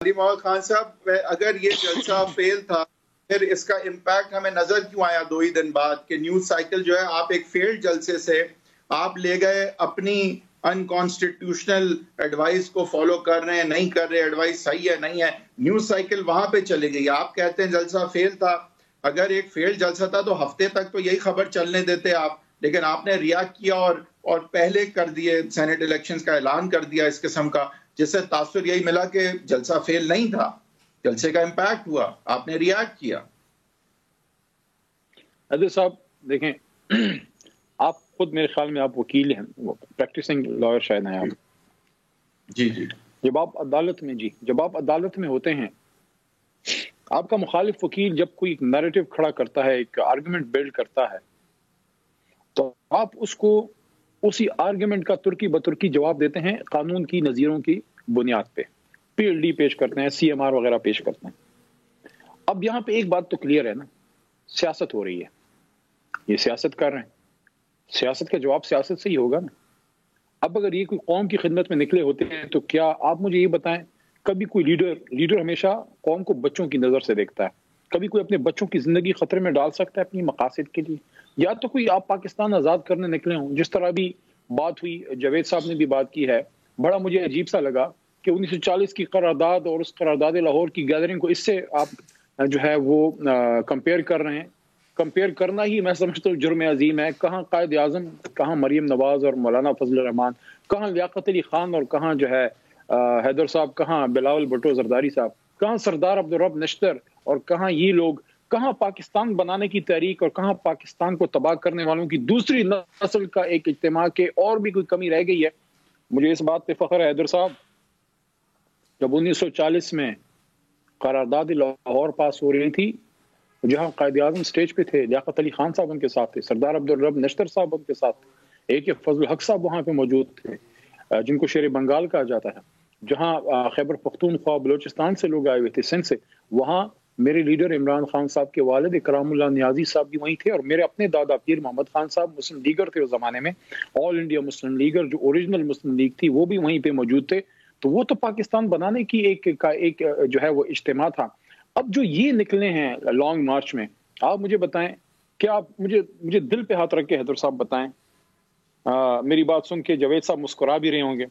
علی محمد خان صاحب، اگر یہ جلسہ فیل تھا پھر اس کا امپیکٹ ہمیں نظر کیوں آیا 2 ہی دن بعد کہ نیوز سائیکل جو ہے آپ ایک فیلڈ جلسے سے آپ لے گئے اپنی انکانسٹیٹیوشنل ایڈوائس کو فالو کر رہے ہیں نہیں کر رہے، ایڈوائس صحیح ہے نہیں ہے، نیوز سائیکل وہاں پہ چلے گئی. آپ کہتے ہیں جلسہ فیل تھا. اگر ایک فیلڈ جلسہ تھا تو ہفتے تک تو یہی خبر چلنے دیتے آپ، لیکن آپ نے ریاکٹ کیا اور پہلے کر دیے، سینٹ الیکشنز کا اعلان کر دیا اس قسم کا، جس سے تاثر یہی ملا کہ جلسہ فیل نہیں تھا، جلسے کا امپیکٹ ہوا، آپ نے ریاکٹ کیا. عادل صاحب دیکھیں، آپ خود میرے خیال میں آپ وکیل ہیں، پریکٹسنگ لائر شاید ہیں آپ. جی جب آپ عدالت میں ہوتے ہیں، آپ کا مخالف وکیل جب کوئی ایک نیریٹو کھڑا کرتا ہے، ایک آرگومنٹ بلڈ کرتا ہے، تو آپ اس کو اسی آرگومنٹ کا ترکی بترکی جواب دیتے ہیں قانون کی نظیروں کی بنیاد پہ. PhD پیش کرتے ہیں، CMR وغیرہ پیش کرتے ہیں. اب یہاں پہ ایک بات تو کلیئر ہے نا، سیاست ہو رہی ہے، یہ سیاست کر رہے ہیں، سیاست کا جواب سیاست سے ہی ہوگا نا. اب اگر یہ کوئی قوم کی خدمت میں نکلے ہوتے ہیں تو کیا آپ مجھے یہ بتائیں، کبھی کوئی لیڈر ہمیشہ قوم کو بچوں کی نظر سے دیکھتا ہے؟ کبھی کوئی اپنے بچوں کی زندگی خطرے میں ڈال سکتا ہے اپنی مقاصد کے لیے؟ یا تو کوئی آپ پاکستان آزاد کرنے نکلے ہوں، جس طرح بھی بات ہوئی، جاوید صاحب نے بھی بات کی ہے، بڑا مجھے عجیب سا لگا کہ 1940 کی قرارداد اور اس قرارداد لاہور کی گیدرنگ کو اس سے آپ جو ہے وہ کمپیئر کر رہے ہیں. کمپیئر کرنا ہی میں سمجھتا ہوں جرم عظیم ہے. کہاں قائد اعظم، کہاں مریم نواز اور مولانا فضل الرحمان، کہاں لیاقت علی خان اور کہاں جو ہے حیدر صاحب، کہاں بلاول بھٹو زرداری صاحب، کہاں سردار عبدالرب نشتر، اور کہاں یہ لوگ، کہاں پاکستان بنانے کی تحریک اور کہاں پاکستان کو تباہ کرنے والوں کی دوسری نسل کا ایک اجتماع کے اور بھی کوئی کمی رہ گئی ہے؟ مجھے اس بات پہ فخر ہے حیدر صاحب، جب 1940 میں قرارداد لاہور پاس ہو رہی تھی، جہاں قائد اعظم سٹیج پہ تھے، لیاقت علی خان صاحب ان کے ساتھ تھے، سردار عبدالرب نشتر صاحب ان کے ساتھ تھے، AK فضل الحق صاحب وہاں پہ موجود تھے جن کو شیر بنگال کہا جاتا ہے، جہاں خیبر پختونخوا بلوچستان سے لوگ آئے ہوئے تھے، سندھ سے، وہاں میرے لیڈر عمران خان صاحب کے والد کرام اللہ نیازی صاحب بھی وہیں تھے، اور میرے اپنے دادا پیر محمد خان صاحب مسلم لیگر تھے اس زمانے میں، آل انڈیا مسلم لیگر جو اوریجنل مسلم لیگ تھی وہ بھی وہیں پہ موجود تھے. تو وہ تو پاکستان بنانے کی ایک جو ہے وہ اجتماع تھا. اب جو یہ نکلے ہیں لانگ مارچ میں، آپ مجھے بتائیں، کیا آپ مجھے دل پہ ہاتھ رکھ کے حیدر صاحب بتائیں، میری بات سن کے جاوید صاحب مسکرا بھی رہے ہوں گے،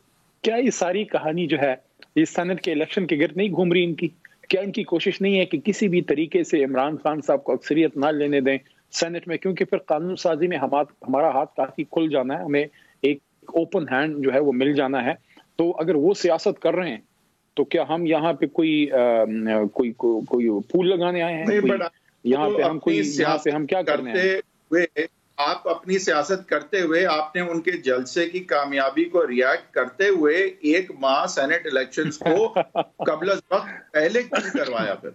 کیا یہ ساری کہانی جو ہے یہ سینٹ کے الیکشن کے گرد نہیں گھوم رہی ان کی؟ کیا ان کی کوشش نہیں ہے کہ کسی بھی طریقے سے عمران خان صاحب کو اکثریت نہ لینے دیں سینٹ میں؟ کیونکہ پھر قانون سازی میں ہمارا ہاتھ کافی کھل جانا ہے، ہمیں ایک اوپن ہینڈ جو ہے وہ مل جانا ہے. تو اگر وہ سیاست کر رہے ہیں تو کیا ہم یہاں پہ کوئی پھول لگانے آئے ہیں؟ یہاں پہ ہم کیا کرنے ہیں؟ آپ اپنی سیاست کرتے ہوئے آپ نے ان کے جلسے کی کامیابی کو ریاکٹ کرتے ہوئے 1 ماہ سینٹ الیکشنز کو قبل از وقت پہلے کیوں کروایا؟ پھر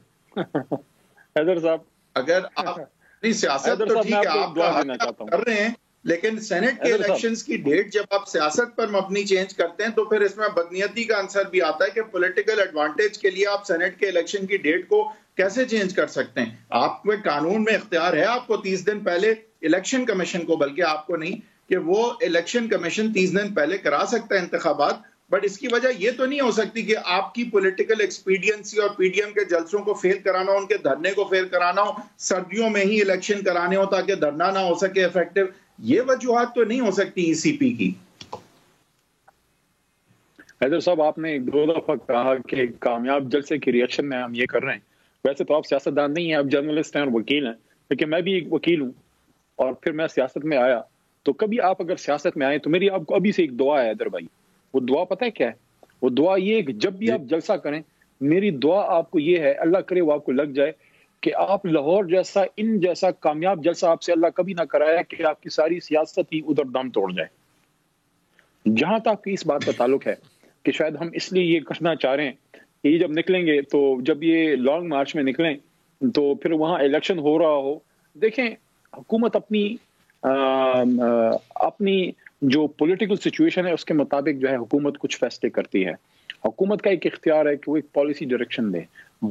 حیدر صاحب اگر آپ اپنی سیاست تو ٹھیک ہے آپ کا کر رہے ہیں، لیکن سینٹ کے الیکشنز کی ڈیٹ جب آپ سیاست پر مبنی چینج کرتے ہیں تو پھر اس میں بدنیتی کا عنصر بھی آتا ہے کہ پولیٹیکل ایڈوانٹیج کے لیے آپ سینٹ کے الیکشن کی ڈیٹ کو کیسے چینج کر سکتے ہیں؟ آپ کو قانون میں اختیار ہے آپ کو 30 دن پہلے الیکشن کمیشن کو، بلکہ آپ کو نہیں، کہ وہ الیکشن کمیشن 30 دن پہلے کرا سکتا ہے انتخابات، بٹ اس کی وجہ یہ تو نہیں ہو سکتی کہ آپ کی پولیٹیکل ایکسپیڈینسی اور PDM کے جلسوں کو فیل کرانا ہو، ان کے دھرنے کو فیل کرانا ہو، سردیوں میں ہی الیکشن کرانے ہو تاکہ دھرنا نہ ہو سکے افیکٹو. یہ وجوہات تو نہیں ہو سکتی ECP کی. حیدر صاحب آپ نے 2 دفعہ کہا کہ کامیاب جلسے کی ریئیکشن میں ہم یہ کر رہے ہیں. ویسے تو آپ سیاستدان نہیں ہیں، آپ جرنلسٹ ہیں اور وکیل ہیں، لیکن میں بھی ایک وکیل ہوں اور پھر میں سیاست میں آیا. تو کبھی آپ اگر سیاست میں آئیں تو میری آپ کو ابھی سے ایک دعا ہے حیدر بھائی. وہ دعا پتہ ہے کیا ہے؟ وہ دعا یہ ہے کہ جب بھی آپ جلسہ کریں، میری دعا آپ کو یہ ہے، اللہ کرے وہ آپ کو لگ جائے کہ آپ لاہور جیسا ان جیسا کامیاب جلسہ آپ سے اللہ کبھی نہ کرایا کہ آپ کی ساری سیاست ہی ادھر دم توڑ جائے. جہاں تک اس بات کا تعلق ہے کہ شاید ہم اس لیے یہ کرنا چاہ رہے ہیں کہ یہ جب نکلیں گے تو جب یہ لانگ مارچ میں نکلیں تو پھر وہاں الیکشن ہو رہا ہو. دیکھیں حکومت اپنی جو پولیٹیکل سچویشن ہے اس کے مطابق جو ہے حکومت کچھ فیصلے کرتی ہے. حکومت کا ایک اختیار ہے کہ وہ ایک پالیسی ڈائریکشن دے،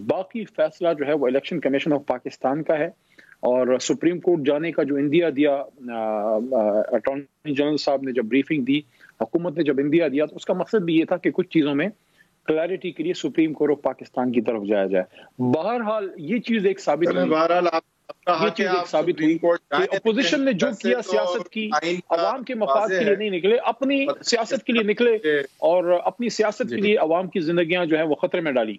باقی فیصلہ جو ہے وہ الیکشن کمیشن آف پاکستان کا ہے. اور سپریم کورٹ جانے کا جو اندیا دیا اٹارنی جنرل صاحب نے جب بریفنگ دی، حکومت نے جب اندیا دیا، تو اس کا مقصد بھی یہ تھا کہ کچھ چیزوں میں کلیئرٹی کے لیے سپریم کورٹ آف پاکستان کی طرف جایا جائے. بہرحال یہ چیز ایک ثابت ہوئی کہ اپوزیشن نے جو کیا سیاست کی عوام کے مفاد کے لیے نہیں نکلے, اپنی سیاست کے لیے نکلے اور اپنی سیاست کے لیے عوام کی زندگیاں جو ہیں وہ خطرے میں ڈالی.